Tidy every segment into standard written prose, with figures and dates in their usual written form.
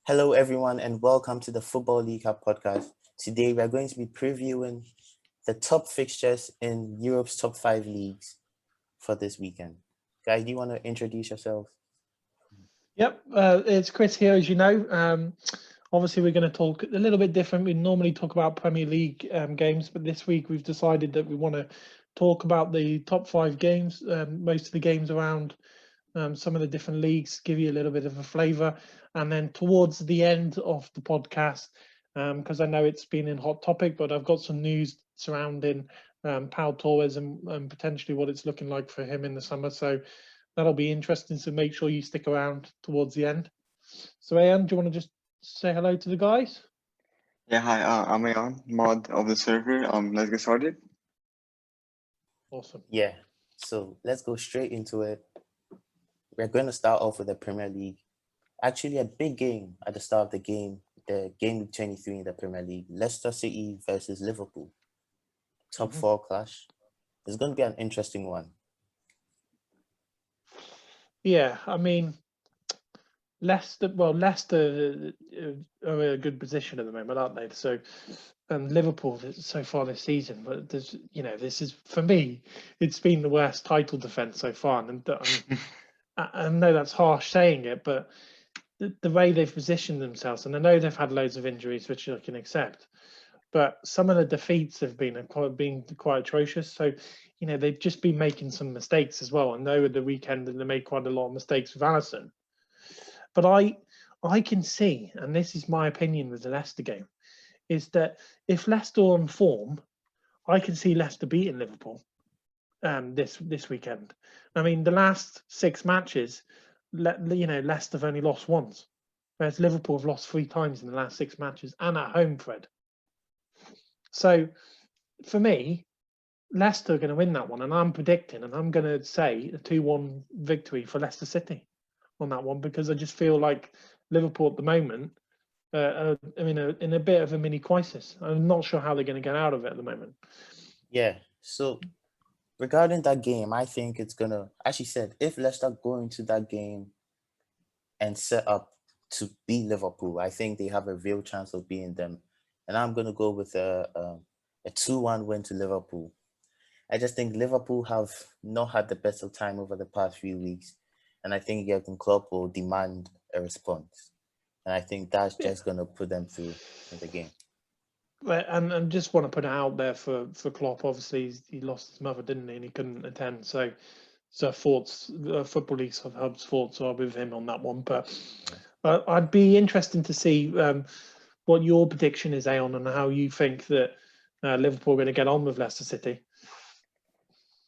Hello, everyone, and welcome to the Football League Hub podcast. Today, we are going to be previewing the top fixtures in Europe's top 5 leagues for this weekend. Guys, do you want to introduce yourself? Yep, it's Chris here, as you know. Obviously, we're going to talk a little bit different. We normally talk about Premier League games, but this week we've decided that we want to talk about the top 5 games, most of the games around some of the different leagues, give you a little bit of a flavour. And then towards the end of the podcast, because I know it's been in hot topic, but I've got some news surrounding Pau Torres and potentially what it's looking like for him in the summer. So that'll be interesting. So make sure you stick around towards the end. So Ayan, do you want to just say hello to the guys? Yeah, hi, I'm Ayan, mod of the server. Let's get started. Awesome. Yeah, so let's go straight into it. We're going to start off with the Premier League. Actually, a big game at the start of the game week 23 in the Premier League. Leicester City versus Liverpool. Top 4 clash. It's going to be an interesting one. Yeah, I mean, Leicester are in a good position at the moment, aren't they? So, and Liverpool so far this season, but this is, for me, it's been the worst title defense so far. And I know that's harsh saying it, but the way they've positioned themselves, and I know they've had loads of injuries, which I can accept, but some of the defeats have been quite atrocious. So, they've just been making some mistakes as well. I know at the weekend they made quite a lot of mistakes with Alisson. But I can see, and this is my opinion with the Leicester game, is that if Leicester are on form, I can see Leicester beating Liverpool this weekend. I mean, the last 6 matches, Leicester have only lost once, whereas Liverpool have lost 3 times in the last 6 matches, and at home, Fred. So, for me, Leicester are going to win that one, and I'm predicting, and I'm going to say a 2-1 victory for Leicester City on that one, because I just feel like Liverpool at the moment are in a bit of a mini crisis. I'm not sure how they're going to get out of it at the moment. Yeah, so regarding that game, I think it's going to, as you said, if Leicester go into that game and set up to beat Liverpool, I think they have a real chance of beating them. And I'm going to go with a 2-1 win to Liverpool. I just think Liverpool have not had the best of time over the past few weeks. And I think Jurgen Klopp will demand a response. And I think that's just going to put them through in the game. And just want to put it out there for Klopp. Obviously, he lost his mother, didn't he? And he couldn't attend. So thoughts, Football League Hub's thoughts are with him on that one. But I'd be interested to see what your prediction is, Aon, and how you think that Liverpool are going to get on with Leicester City.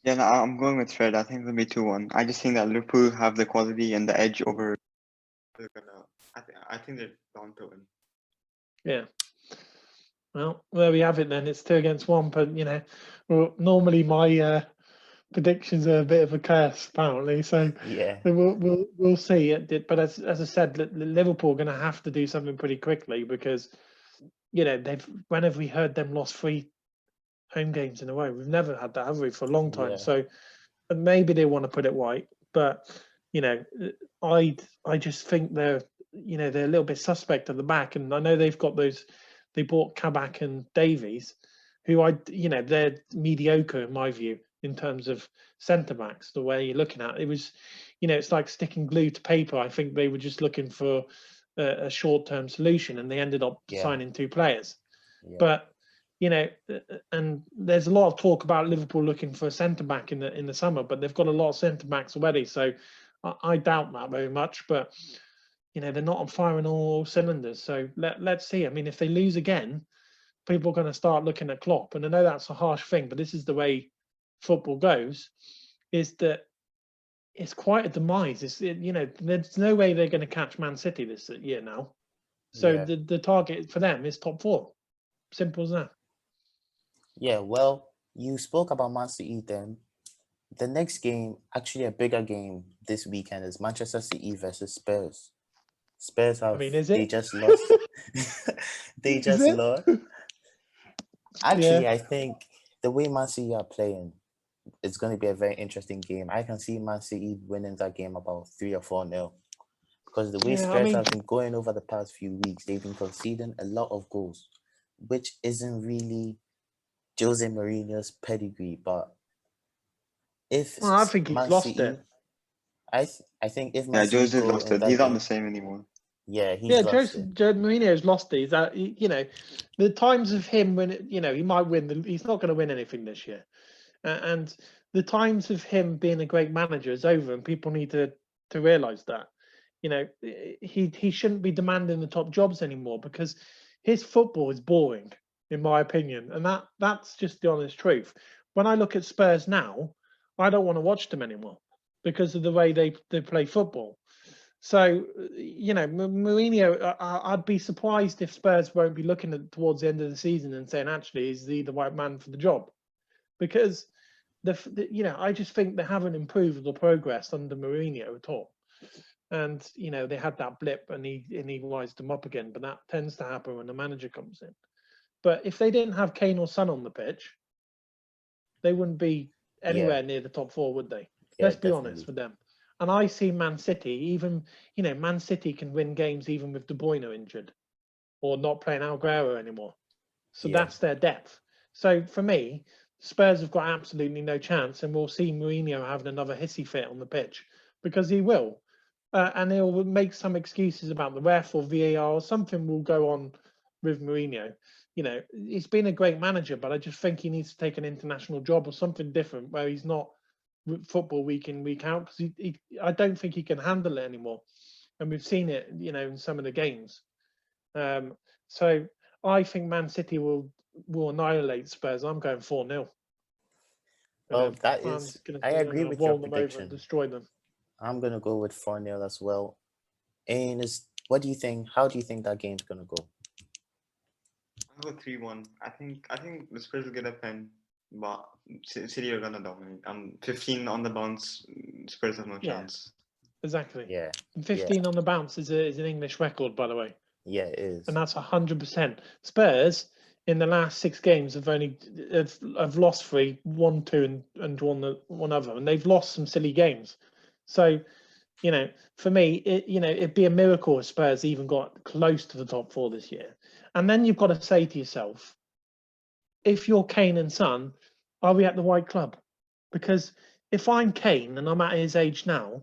Yeah, no, I'm going with Fred. I think it'll be 2-1. I just think that Liverpool have the quality and the edge over. I think they're bound to win. Yeah. Well, there we have it then. It's 2 against 1, but normally my predictions are a bit of a curse, apparently. So yeah, we'll see. But as I said, Liverpool are going to have to do something pretty quickly, because when have we heard them lost 3 home games in a row? We've never had that, have we, for a long time? Yeah. So maybe they want to put it right, but I just think they're a little bit suspect at the back, and I know they've got those. They bought Kabak and Davies, who they're mediocre in my view in terms of centre backs. The way you're looking at it was, it's like sticking glue to paper. I think they were just looking for a short-term solution, and they ended up signing 2 players. Yeah. But and there's a lot of talk about Liverpool looking for a centre back in the summer, but they've got a lot of centre backs already. So I doubt that very much. But they're not on firing all cylinders. So let's see. I mean, if they lose again, people are going to start looking at Klopp. And I know that's a harsh thing, but this is the way football goes, is that it's quite a demise. There's no way they're going to catch Man City this year now. So the target for them is top 4. Simple as that. Yeah, well, you spoke about Man City then. The next game, actually a bigger game this weekend, is Manchester City versus Spurs. Spurs have, they just lost. They just lost. Actually, I think the way Man City are playing, it's going to be a very interesting game. I can see Man City winning that game about 3 or 4-0. Because the way Yeah, I Spurs mean, have been going over the past few weeks, they've been conceding a lot of goals, which isn't really Jose Mourinho's pedigree. But if well, I think he's Man lost City, it. I think if Man Yeah, City Jose's go lost in it. He's that not the game, same anymore. yeah, he's Yeah, lost it. Jose Mourinho's lost it. Is that the times of him when he might win. He's not going to win anything this year, and the times of him being a great manager is over, and people need to realise that. He shouldn't be demanding the top jobs anymore because his football is boring, in my opinion, and that's just the honest truth. When I look at Spurs now, I don't want to watch them anymore because of the way they play football. So, Mourinho, I'd be surprised if Spurs won't be looking at towards the end of the season and saying, actually, is he the right man for the job? Because I just think they haven't improved or progressed under Mourinho at all. And they had that blip, and he wised them up again. But that tends to happen when the manager comes in. But if they didn't have Kane or Son on the pitch, they wouldn't be anywhere near the top four, would they? Yeah, Let's be definitely. honest with them. And I see Man City, even, Man City can win games even with De Bruyne injured or not playing Aguero anymore. So that's their depth. So for me, Spurs have got absolutely no chance, and we'll see Mourinho having another hissy fit on the pitch because he will. And he'll make some excuses about the ref or VAR or something will go on with Mourinho. He's been a great manager, but I just think he needs to take an international job or something different where he's not football week in, week out, because I don't think he can handle it anymore. And we've seen it, in some of the games. So I think Man City will annihilate Spurs. I'm going 4-0. Well, I agree with your roll them over and prediction. destroy them. I'm going to go with 4-0 as well. And what do you think? How do you think that game's going to go? I'll go 3-1. I think the Spurs will get a pen, but City are gonna dominate. 15 on the bounce. Spurs have no chance. Exactly. Yeah. 15 on the bounce is an English record, by the way. Yeah, it is. And that's 100%. Spurs in the last 6 games have lost 3, won 2, and drawn one other, and they've lost some silly games. So, for me, it'd be a miracle if Spurs even got close to the top 4 this year. And then you've got to say to yourself, if you're Kane and Son, are we at the right club? Because if I'm Kane and I'm at his age now,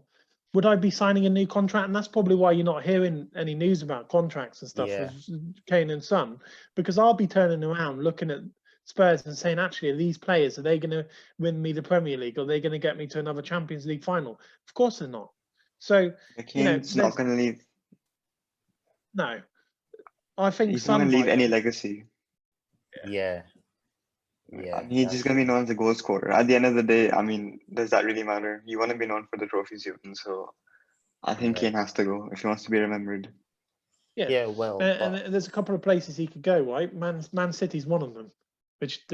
would I be signing a new contract? And that's probably why you're not hearing any news about contracts and stuff with Kane and Son, because I'll be turning around looking at Spurs and saying, actually, these players, are they going to win me the Premier League? Or are they going to get me to another Champions League final? Of course they're not. So, Kane's not going to leave. No. I think he's not going to leave any legacy. Yeah. He's just going to be known as a goal scorer. At the end of the day, does that really matter? You want to be known for the trophies you win, so I think Kane has to go if he wants to be remembered. Yeah, well, and there's a couple of places he could go, right? Man City's one of them, which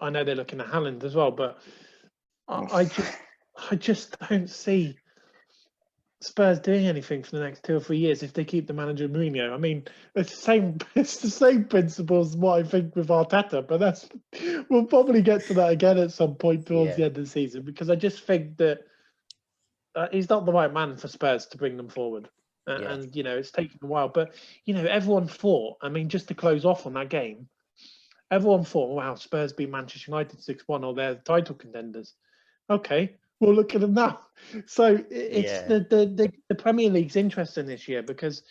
I know they're looking at Haaland as well, but I just don't see Spurs doing anything for the next 2 or 3 years if they keep the manager Mourinho. It's the same principle as what I think with Arteta, but we'll probably get to that again at some point towards the end of the season, because I just think that he's not the right man for Spurs to bring them forward. And it's taken a while, but everyone thought, just to close off on that game, everyone thought, wow, Spurs beat Manchester United 6-1, or they're title contenders. Okay, well, look at them now. So it's the Premier League's interesting this year because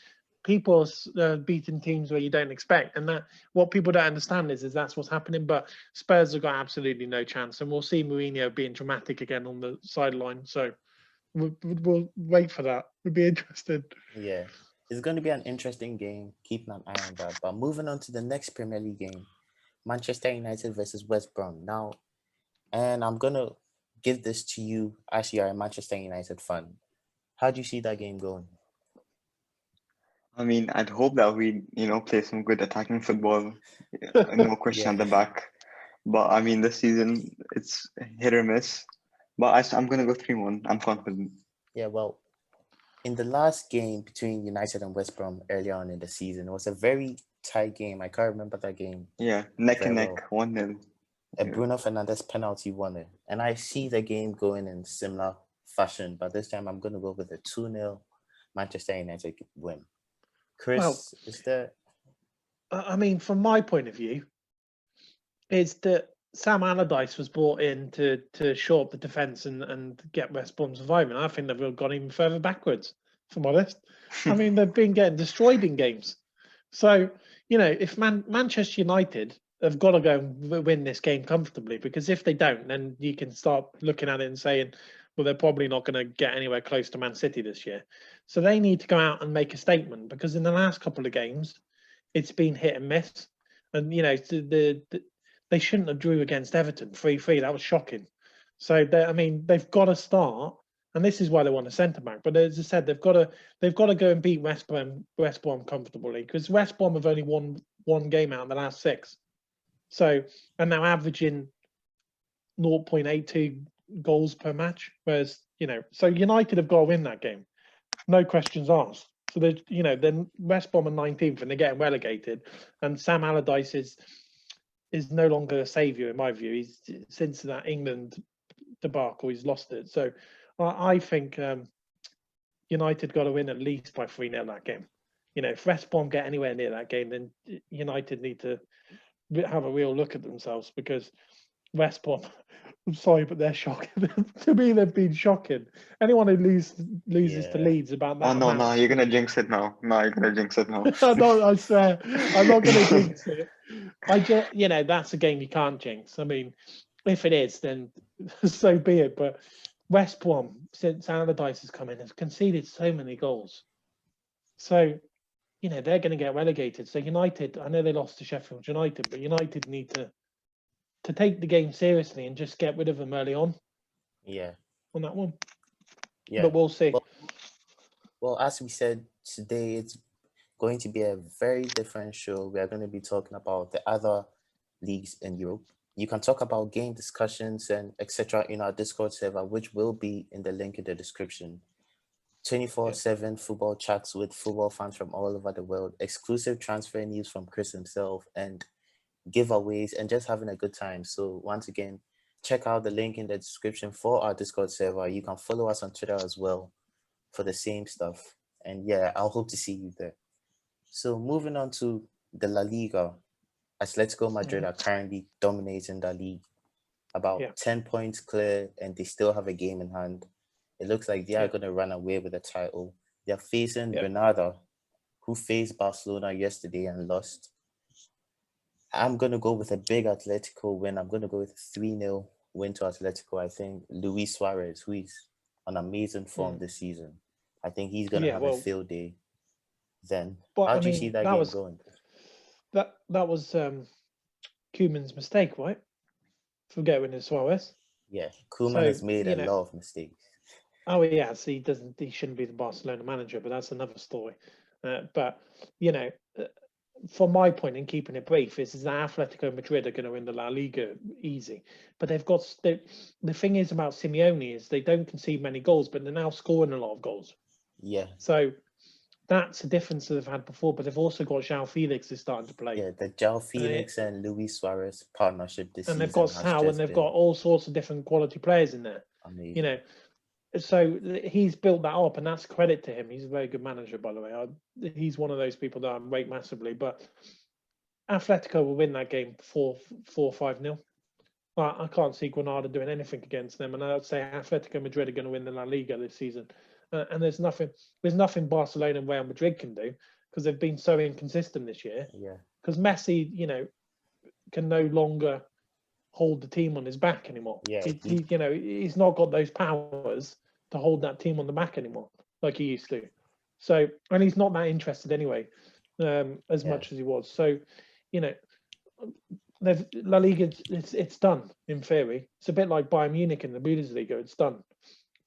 people are beating teams where you don't expect, and that what people don't understand is that's what's happening. But Spurs have got absolutely no chance, and we'll see Mourinho being dramatic again on the sideline. So we'll wait for that. We'll be interested. Yeah, it's going to be an interesting game. Keeping an eye on that. But moving on to the next Premier League game, Manchester United versus West Brom. Now, and I'm going to give this to you as you are a Manchester United fan. How do you see that game going? I'd hope that we, play some good attacking football. No question at the back. But, this season, it's hit or miss. But I'm going to go 3-1. I'm confident. Yeah, well, in the last game between United and West Brom earlier on in the season, it was a very tight game. I can't remember that game. Yeah, neck and neck, 1-0. A Bruno Fernandes penalty won it. And I see the game going in similar fashion, but this time I'm going to go with a 2-0 Manchester United win. Chris, Well, is there? I mean, from my point of view, is that Sam Allardyce was brought in to shore up the defence and get West Brom surviving. I think they've gone even further backwards, if I'm honest. I mean, they've been getting destroyed in games. So, if Manchester United have got to go and win this game comfortably, because if they don't, then you can start looking at it and saying, well, they're probably not going to get anywhere close to Man City this year. So they need to go out and make a statement, because in the last couple of games, it's been hit and miss. And, they shouldn't have drew against Everton 3-3. That was shocking. So they've got to start, and this is why they want a centre back. But as I said, they've got to go and beat West Brom comfortably, because West Brom have only won one game out in the last 6. So, and they're averaging 0.82 goals per match, whereas so United have got to win that game, no questions asked. So then West Brom are 19th and they're getting relegated, and Sam Allardyce is no longer a saviour in my view. He's since that England debacle, he's lost it. So I think United got to win at least by 3-0 that game. If West Brom get anywhere near that game, then United need to have a real look at themselves, because West Brom, I'm sorry, but they're shocking. To me, they've been shocking. Anyone who loses to Leeds about that. Oh no, you're gonna jinx it now. No, you're gonna jinx it now. No, I swear, I'm not gonna jinx it. I just, that's a game you can't jinx. I mean, if it is, then so be it. But West Brom, since Allardyce has come in, has conceded so many goals. So, they're going to get relegated. So United, I know they lost to Sheffield United, but United need to take the game seriously and just get rid of them early on. Yeah. On that one. Yeah. But we'll see. Well, as we said today, it's going to be a very different show. We are going to be talking about the other leagues in Europe. You can talk about game discussions and etc. in our Discord server, which will be in the link in the description. 24/7 football chats with football fans from all over the world, exclusive transfer news from Chris himself, and giveaways, and just having a good time. So once again, check out the link in the description for our Discord server. You can follow us on Twitter as well for the same stuff. And yeah, I'll hope to see you there. So moving on to the La Liga, Atletico Madrid are currently dominating the league, about 10 points clear, and they still have a game in hand. It looks like they are going to run away with the title. They're facing Granada, who faced Barcelona yesterday and lost. I'm going to go with a big Atletico win. I'm going to go with a 3-0 win to Atletico. I think Luis Suarez, who is on amazing form this season, I think he's going to have a field day then. How do you see that game going? That was Koeman's mistake, right? Forget winning Suarez. Yeah, Koeman has made a lot of mistakes. Oh yeah, so he shouldn't be the Barcelona manager, but that's another story. But from my point, in keeping it brief, is that Atletico Madrid are going to win the La Liga easy. But they've got the thing is about Simeone is they don't concede many goals, but they're now scoring a lot of goals. Yeah. So that's a difference that they've had before. But they've also got João Felix is starting to play. Yeah, the João Felix and Luis Suarez partnership this season. And they've got Sal, and they've got all sorts of different quality players in there. Amazing. So he's built that up, and that's credit to him. He's a very good manager, by the way. He's one of those people that I rate massively. But Atletico will win that game 4-5-0. I can't see Granada doing anything against them, and I'd say Atletico Madrid are going to win the La Liga this season. And there's nothing Barcelona and Real Madrid can do, because they've been so inconsistent this year. Yeah. Because Messi, can no longer hold the team on his back anymore. Yeah, he's not got those powers to hold that team on the back anymore like he used to. So, and he's not that interested anyway, as much as he was. So, La Liga, it's done in theory. It's a bit like Bayern Munich in the Bundesliga. It's done.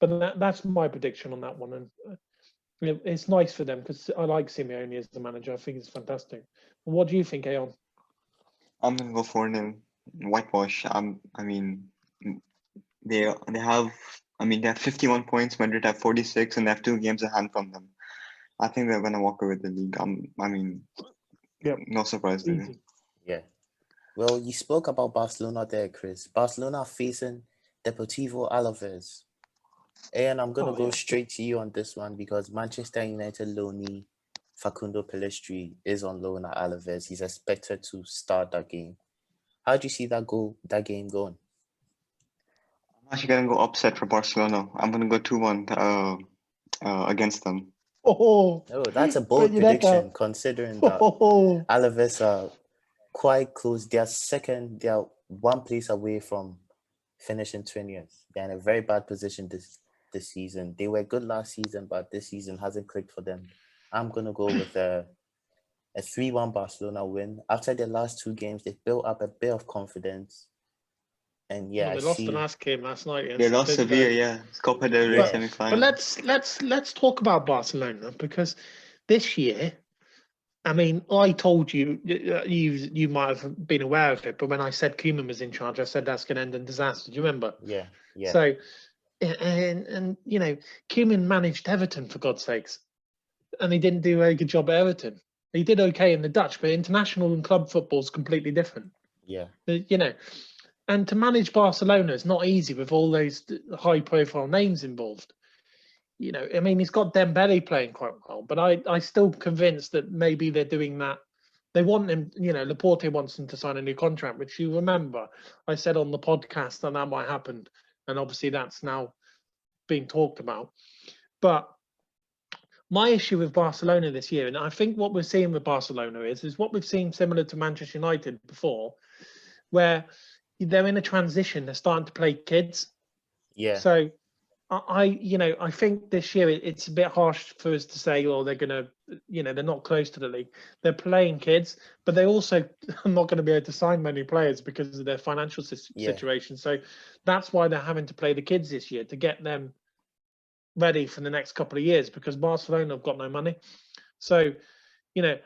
But that's my prediction on that one. And it's nice for them, because I like Simeone as the manager. I think it's fantastic. What do you think, Aeon? I'm gonna go 4-0 whitewash. They have 51 points. Madrid have 46, and they have 2 games in hand from them. I think they're gonna walk away with the league. No surprise to me. Yeah. Well, you spoke about Barcelona there, Chris. Barcelona facing Deportivo Alaves. And I'm gonna Oh, go yeah. straight to you on this one because Manchester United loanee Facundo Pellistri is on loan at Alaves. He's expected to start that game. How do you see that game going? I'm actually gonna go upset for Barcelona. I'm gonna go 2-1 against them. Oh, Oh, that's a put bold your neck prediction out. considering that Oh, Alaves are quite close. They are one place away from finishing 20th. They're in a very bad position this season. They were good last season, but this season hasn't clicked for them. I'm gonna go with a 3-1 Barcelona win. After their last 2 games, they've built up a bit of confidence. And yeah, well, I they lost the see. last game last night They against lost Atletico. Sevilla, yeah. It's Copa del Rey Yeah. But semi-final. let's talk about Barcelona because this year, I mean, I told you you might have been aware of it, but when I said Koeman was in charge, I said that's going to end in disaster. Do you remember? Yeah. So, and you know, Koeman managed Everton for God's sakes, and he didn't do a very good job at Everton. He did okay in the Dutch, but international and club football is completely different. Yeah. You know, and to manage Barcelona is not easy with all those high-profile names involved. You know, I mean, he's got Dembele playing quite well, but I still convinced that maybe they're doing that. They want him, you know, Laporte wants him to sign a new contract, which you remember I said on the podcast that might happen, and obviously that's now being talked about. But my issue with Barcelona this year, and I think what we're seeing with Barcelona is what we've seen similar to Manchester United before, where they're in a transition. They're starting to play kids. Yeah. So I think this year it's a bit harsh for us to say, oh, they're gonna, they're not close to the league. They're playing kids, but they also are not going to be able to sign many players because of their financial situation. So that's why they're having to play the kids this year to get them ready for the next couple of years because Barcelona have got no money. So, the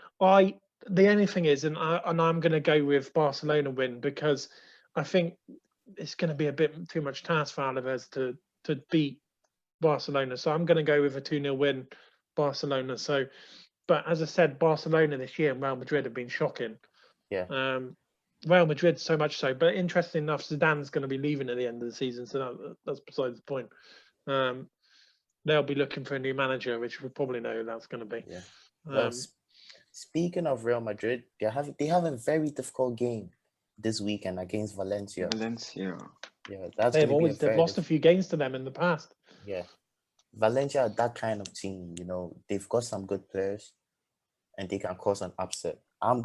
only thing is, and I'm going to go with Barcelona win because I think it's going to be a bit too much task for Alaves to beat Barcelona. So I'm going to go with a 2-0 win, Barcelona. So, but as I said, Barcelona this year and Real Madrid have been shocking. Yeah. Real Madrid so much so, but interesting enough, Zidane's going to be leaving at the end of the season, so that's besides the point. They'll be looking for a new manager, which we probably know who that's going to be. Yeah. Well, speaking of Real Madrid, they have a very difficult game this weekend against Valencia. Yeah, they've lost a few games to them in the past. Yeah, Valencia are that kind of team. They've got some good players, and they can cause an upset. I'm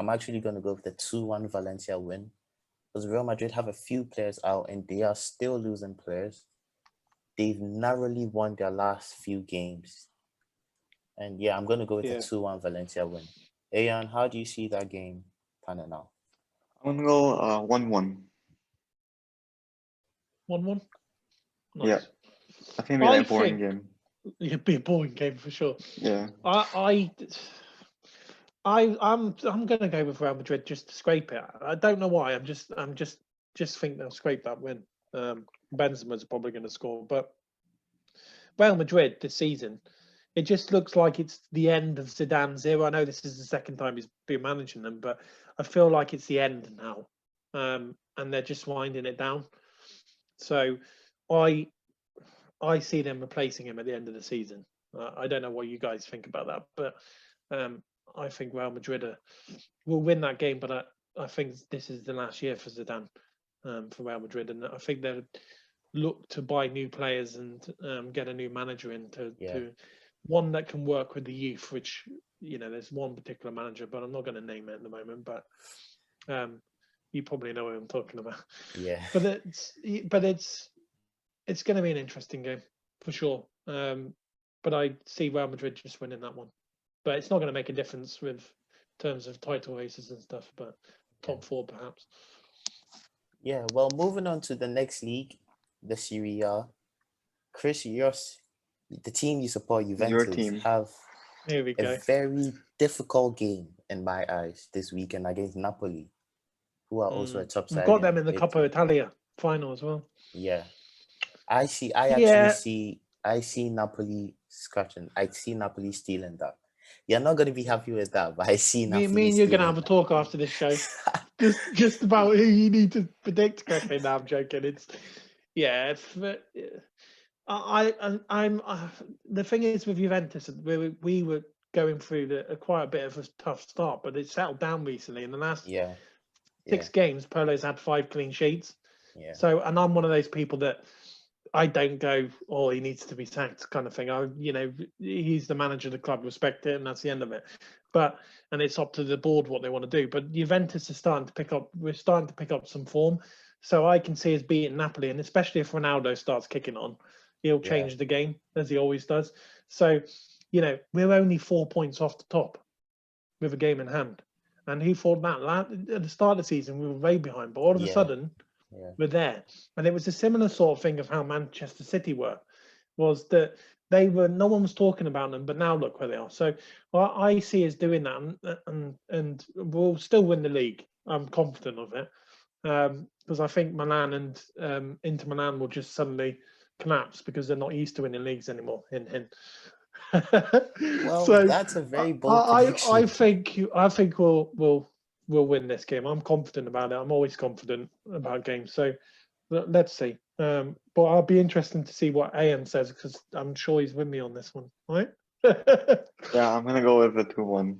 actually gonna go with the 2-1 Valencia win, because Real Madrid have a few players out, and they are still losing players. They've narrowly won their last few games, and yeah, I'm gonna go with the 2-1 Valencia win. Ayan, how do you see that game panning out? I'm gonna go 1-1. 1-1. Nice. Yeah, I think it'll be a boring game. It'd be a boring game for sure. Yeah. I'm gonna go with Real Madrid just to scrape it. I don't know why. I'm just think they'll scrape that win. Benzema's probably going to score, but Real Madrid this season, it just looks like it's the end of Zidane's era. I know this is the second time he's been managing them, but I feel like it's the end now, and they're just winding it down. So I see them replacing him at the end of the season. I don't know what you guys think about that, but I think Real Madrid will win that game. But I think this is the last year for Zidane, for Real Madrid, and I think they'll look to buy new players and get a new manager in to one that can work with the youth. Which there's one particular manager, but I'm not going to name it at the moment. But you probably know what I'm talking about. Yeah. But it's going to be an interesting game for sure. But I see Real Madrid just winning that one. But it's not going to make a difference with terms of title races and stuff, but top 4 perhaps. Yeah, well, moving on to the next league, the Serie A. Chris, the team you support, Juventus, have a very difficult game in my eyes this weekend against Napoli, who are also a top side. We've got them in the Coppa Italia final as well. Yeah. I see Napoli scratching. I see Napoli stealing that. You're not going to be happy with that, but I see Napoli Me and you're going to have a talk after this show. just about who you need to predict correctly. No, I'm joking. I'm the thing is with Juventus, we were going through quite a bit of a tough start, but it settled down recently. In the last Yeah. 6 games, Polo's had 5 clean sheets. Yeah. So, and I'm one of those people that I don't go, oh, he needs to be sacked kind of thing. He's the manager of the club, respect it, and that's the end of it. And it's up to the board what they want to do. But Juventus is we're starting to pick up some form. So I can see us beating Napoli, and especially if Ronaldo starts kicking on, he'll change the game as he always does. So, we're only 4 points off the top with a game in hand. And who thought that? At the start of the season, we were way behind, but all of a sudden, we're there. And it was a similar sort of thing of how Manchester City were, was that no one was talking about them, but now look where they are. So I see us doing that, and we'll still win the league. I'm confident of it, because I think Milan and Inter Milan will just suddenly collapse because they're not used to winning leagues anymore. Well, so that's a very bold prediction. I think we'll win this game. I'm confident about it. I'm always confident about games. So let's see. But I'll be interested to see what AM says, because I'm sure he's with me on this one, right? Yeah, I'm gonna go with the 2-1.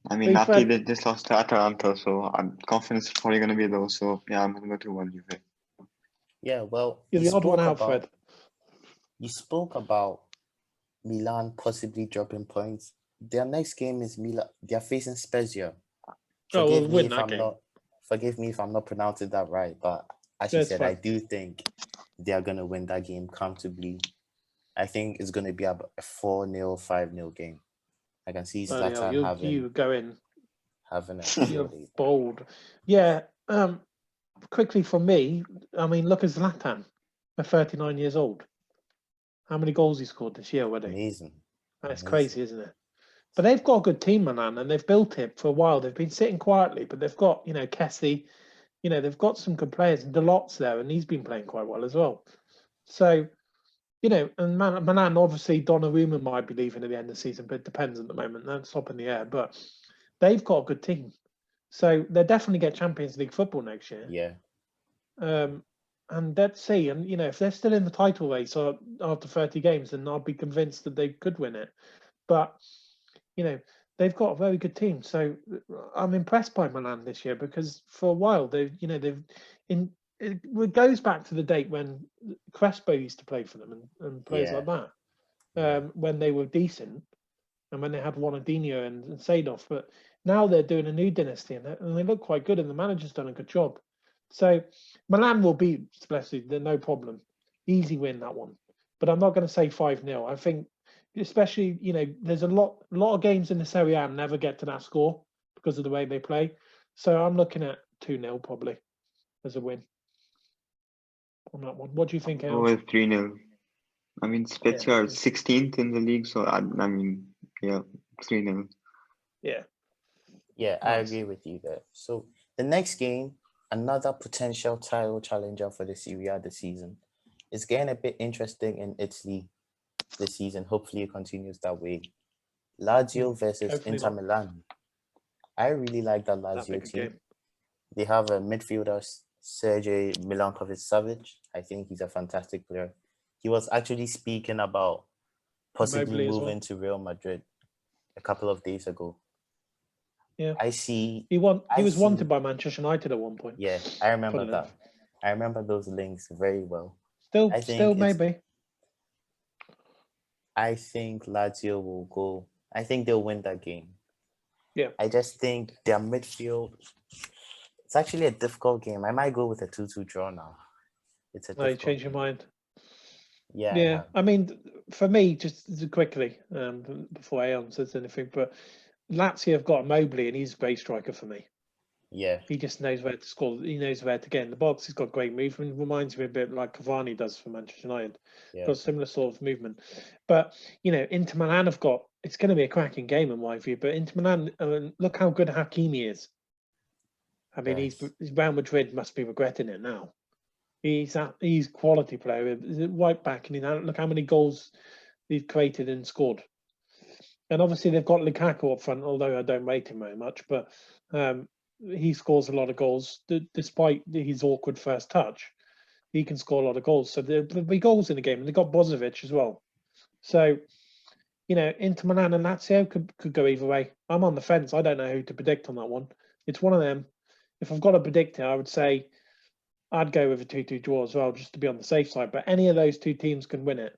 I mean, Napoli did just lost to Atalanta, so I'm confident it's probably gonna be low. So yeah, I'm gonna go 2-1 Juve. Yeah, well, you're the odd one out, Fred. You spoke about Milan possibly dropping points. Their next game is Milan. They're facing Spezia. Forgive me if I'm not pronouncing that right, but as you said, I do think they are gonna win that game comfortably. I think it's gonna be a 4-0, 5-0 game. I can see Zlatan having a you're bold. Yeah. Quickly for me, I mean, look at Zlatan. They're 39 years old. How many goals he scored this year already? Amazing. That's crazy, isn't it? But they've got a good team, Milan, and they've built it for a while. They've been sitting quietly, but they've got, Kessie, they've got some good players. Delot's there, and he's been playing quite well as well. So, and Milan, obviously, Donnarumma might be leaving at the end of the season, but it depends at the moment. That's up in the air. But they've got a good team. So they'll definitely get Champions League football next year. Yeah. And let's see. And, if they're still in the title race after 30 games, then I'll be convinced that they could win it. But, they've got a very good team. So I'm impressed by Milan this year, because for a while, it goes back to the date when Crespo used to play for them and players like that, when they were decent and when they had Ronaldinho and Seedorf. But now they're doing a new dynasty, and they look quite good, and the manager's done a good job. So Milan will beat Spezia, no problem. Easy win, that one. But I'm not going to say 5-0. I think, especially, there's a lot of games in the Serie A never get to that score because of the way they play. So I'm looking at 2-0 probably as a win on that one. What do you think, Al? With 3-0. I mean, Spezia are 16th in the league, so I mean, 3-0. Yeah. Yeah, I agree with you there. So the next game, another potential title challenger for the Serie A this season. It's getting a bit interesting in Italy this season. Hopefully it continues that way. Lazio versus Inter Milan. I really like that Lazio team. They have a midfielder, Sergej Milankovic-Savic. I think he's a fantastic player. He was actually speaking about possibly moving to Real Madrid a couple of days ago. Yeah, I see. He was wanted by Manchester United at one point. Yeah, I remember that. I remember those links very well. Still maybe. I think Lazio will go. I think they'll win that game. Yeah. I just think their midfield. It's actually a difficult game. I might go with a 2-2 draw now. It's a. No, you change your mind. Yeah. Yeah. I mean, for me, just quickly, before Aeon says anything, but Lazio have got Mobley, and he's a great striker for me. Yeah. He just knows where to score. He knows where to get in the box. He's got great movement. Reminds me a bit like Cavani does for Manchester United. Yeah. Got a similar sort of movement. But, Inter Milan have got, it's going to be a cracking game in my view, but Inter Milan, look how good Hakimi is. I mean, he's Real Madrid must be regretting it now. He's quality player. Right back, and look how many goals he's created and scored. And obviously they've got Lukaku up front, although I don't rate him very much. But he scores a lot of goals, despite his awkward first touch. he can score a lot of goals. So there'll be goals in the game, and they've got Brozovic as well. So, Inter Milan and Lazio could go either way. I'm on the fence. I don't know who to predict on that one. It's one of them. If I've got to predict it, I would say I'd go with a 2-2 draw as well, just to be on the safe side. But any of those two teams can win it.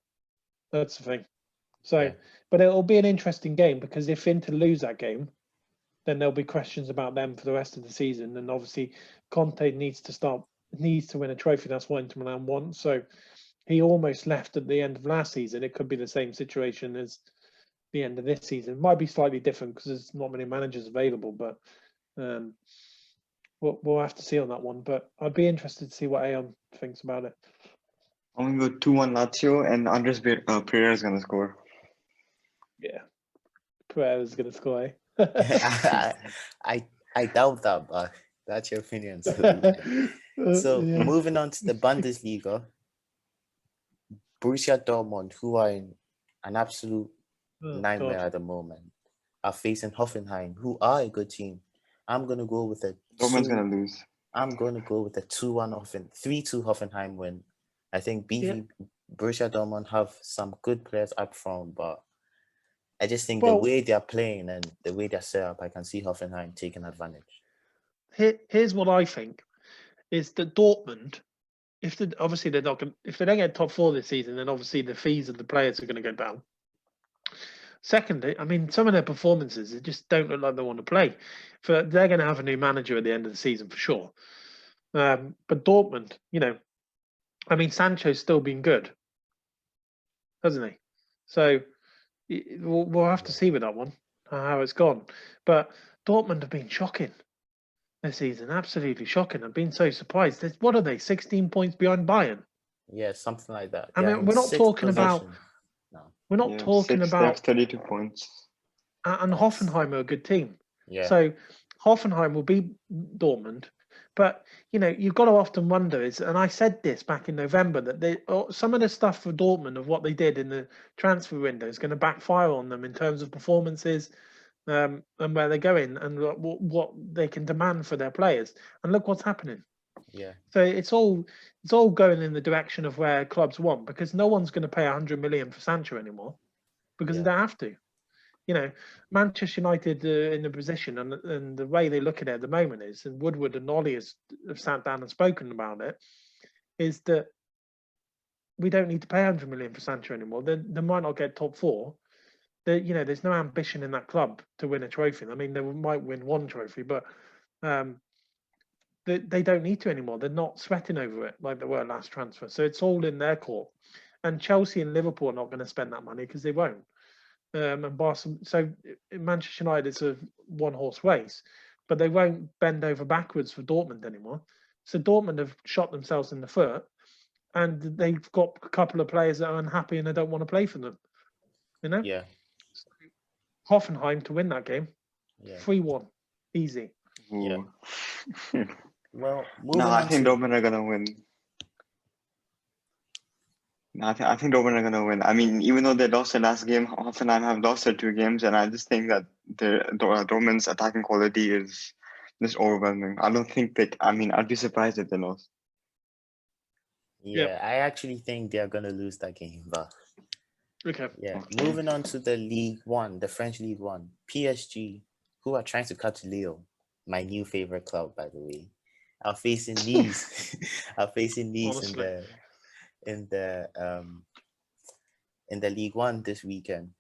That's the thing. So, Yeah. but it'll be an interesting game, because if Inter lose that game, then there'll be questions about them for the rest of the season. And obviously, Conte needs to win a trophy. That's what Inter Milan want. So he almost left at the end of last season. It could be the same situation as the end of this season. It might be slightly different because there's not many managers available, but we'll have to see on that one. But I'd be interested to see what Aon thinks about it. I'm going to go 2-1 Lazio, and Andres Pereira is going to score. Yeah. Pereira's going to score, eh? I doubt that, but that's your opinion. So, Yeah. moving on to the Bundesliga, Borussia Dortmund, who are in an absolute nightmare God. at the moment, are facing Hoffenheim, who are a good team. I'm gonna go with a Dortmund's going to lose. I'm gonna go with a 2-1 3-2 Hoffenheim win. I think Borussia Dortmund have some good players up front, but I just think the way they're playing and the way they're set up, I can see Hoffenheim taking advantage. Here's what I think is that Dortmund, if they don't get top 4 this season, then obviously the fees of the players are going to go down. Secondly, I mean, some of their performances, they just don't look like they want to play. They're going to have a new manager at the end of the season for sure. But Dortmund, I mean, Sancho's still been good, hasn't he? So we'll have to see with that one how it's gone. But Dortmund have been shocking this season, absolutely shocking. I've been so surprised. What are they, 16 points behind Bayern? Yeah, something like that. I mean, we're not talking about. No. We're not talking about. They have 32 points. And Hoffenheim are a good team. Yeah. So Hoffenheim will beat Dortmund. But, you've got to often wonder and I said this back in November, that some of the stuff for Dortmund of what they did in the transfer window is going to backfire on them in terms of performances and where they're going and what they can demand for their players. And look what's happening. Yeah. So it's all going in the direction of where clubs want, because no one's going to pay 100 million for Sancho anymore because they don't have to. Manchester United in the position and the way they look at it at the moment is, and Woodward and Ollie have sat down and spoken about it, is that we don't need to pay 100 million for Sancho anymore. They might not get top 4. There's no ambition in that club to win a trophy. I mean, they might win one trophy, but they don't need to anymore. They're not sweating over it like they were last transfer. So it's all in their court. And Chelsea and Liverpool are not going to spend that money because they won't. And Barcelona, so Manchester United is a one-horse race, but they won't bend over backwards for Dortmund anymore. So Dortmund have shot themselves in the foot, and they've got a couple of players that are unhappy and they don't want to play for them. Yeah. So Hoffenheim to win that game, 3-1, easy. Ooh. Yeah. Well, I think Dortmund are gonna win. I think Dortmund are gonna win. I mean, even though they lost their last game, Hoffenheim have lost their 2 games, and I just think that Dortmund's attacking quality is just overwhelming. I don't think I'd be surprised if they lost. Yeah, I actually think they're gonna lose that game, but okay. Yeah. Moving on to the League One, the French League One, PSG, who are trying to catch Lille, my new favorite club, by the way, are facing Nice. Honestly. in the League One this weekend.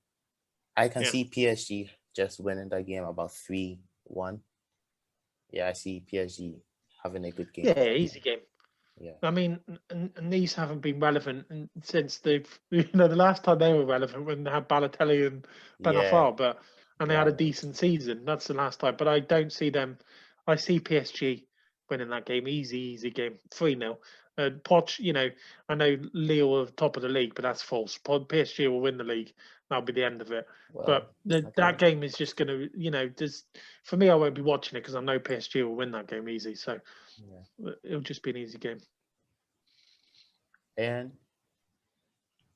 I can see PSG just winning that game about 3-1. Yeah, I see PSG having a good game. Yeah, easy game. Yeah. I mean, Nice haven't been relevant since the last time they were relevant when they had Balotelli and Benafar, and they had a decent season. That's the last time. But I don't see them. I see PSG winning that game. Easy game. 3-0. Poch, I know Lille are top of the league, but that's false. PSG will win the league. That'll be the end of it. Well, but that game is just going to, for me, I won't be watching it because I know PSG will win that game easy. So it'll just be an easy game. And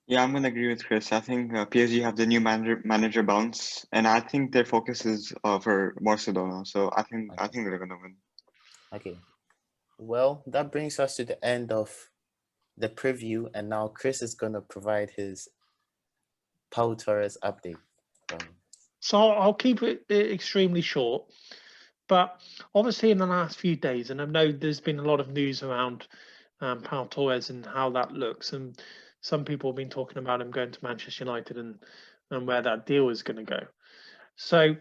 I'm going to agree with Chris. I think PSG have the new manager bounce, and I think their focus is for Barcelona. So I think they're going to win. Okay. Well, that brings us to the end of the preview, and now Chris is gonna provide his Pau Torres update. So I'll keep it extremely short. But obviously, in the last few days, and I know there's been a lot of news around Pau Torres and how that looks, and some people have been talking about him going to Manchester United and where that deal is going to go. So,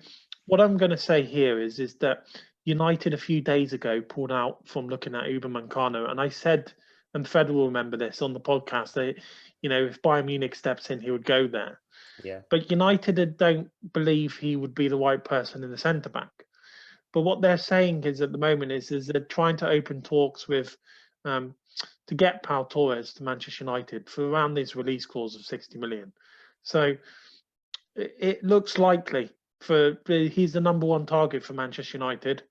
what I'm going to say here is that United a few days ago pulled out from looking at Upamecano, and I said, and Fred will remember this on the podcast, that if Bayern Munich steps in, he would go there. Yeah. But United don't believe he would be the right person in the centre back. But what they're saying is at the moment is they're trying to open talks with to get Pau Torres to Manchester United for around this release clause of 60 million. So it looks likely he's the number one target for Manchester United,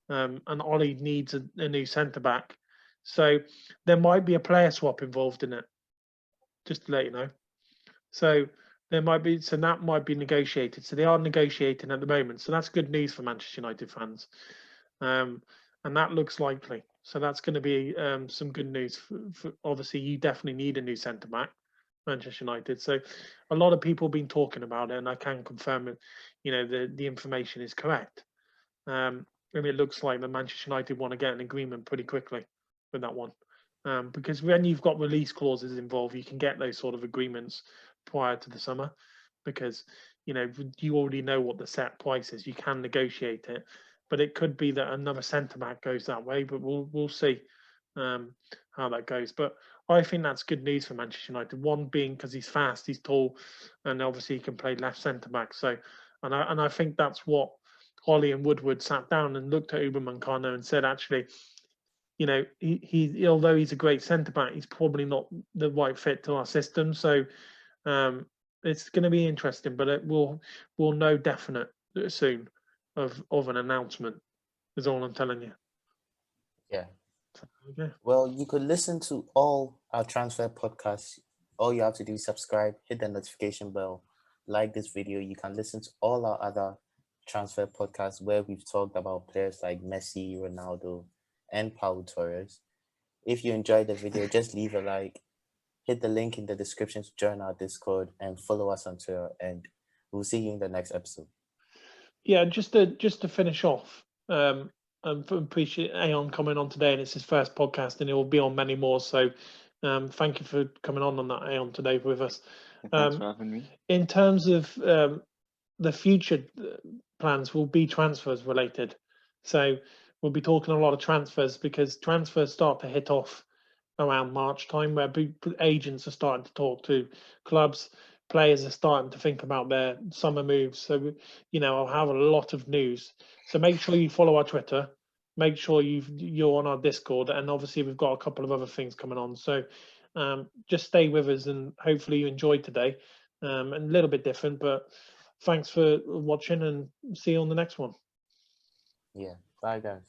and Ollie needs a new centre back. So there might be a player swap involved in it, just to let you know. So that might be negotiated. So they are negotiating at the moment. So that's good news for Manchester United fans, and that looks likely. So that's going to be some good news. For obviously, you definitely need a new centre back, Manchester United. So a lot of people have been talking about it, and I can confirm it. The information is correct. And it looks like the Manchester United want to get an agreement pretty quickly with that one. Because when you've got release clauses involved, you can get those sort of agreements prior to the summer, because you already know what the set price is. You can negotiate it, but it could be that another centre back goes that way. But we'll see how that goes. But I think that's good news for Manchester United. One being because he's fast, he's tall, and obviously he can play left centre back. So, and I think that's what Ollie and Woodward sat down and looked at Upamecano and said, actually, he although he's a great centre back, he's probably not the right fit to our system. So it's going to be interesting, but we'll know definite soon of an announcement. Is all I'm telling you. Yeah. Okay. Well, you could listen to all our transfer podcasts. All you have to do is subscribe, hit the notification bell, like this video. You can listen to all our other transfer podcasts where we've talked about players like Messi, Ronaldo, and Pau Torres. If you enjoyed the video, just leave a like, hit the link in the description to join our Discord, and follow us on Twitter, and we'll see you in the next episode. Yeah, just to finish off, I appreciate Aeon coming on today, and it's his first podcast, and it will be on many more. So thank you for coming on that, Aeon, today with us. Thanks for having me. In terms of the future plans, will be transfers related. So we'll be talking a lot of transfers, because transfers start to hit off around March time, where agents are starting to talk to clubs. Players are starting to think about their summer moves. So, I'll have a lot of news. So make sure you follow our Twitter. Make sure you're on our Discord. And obviously, we've got a couple of other things coming on. So just stay with us, and hopefully you enjoyed today. And a little bit different, but thanks for watching, and see you on the next one. Yeah. Bye, guys.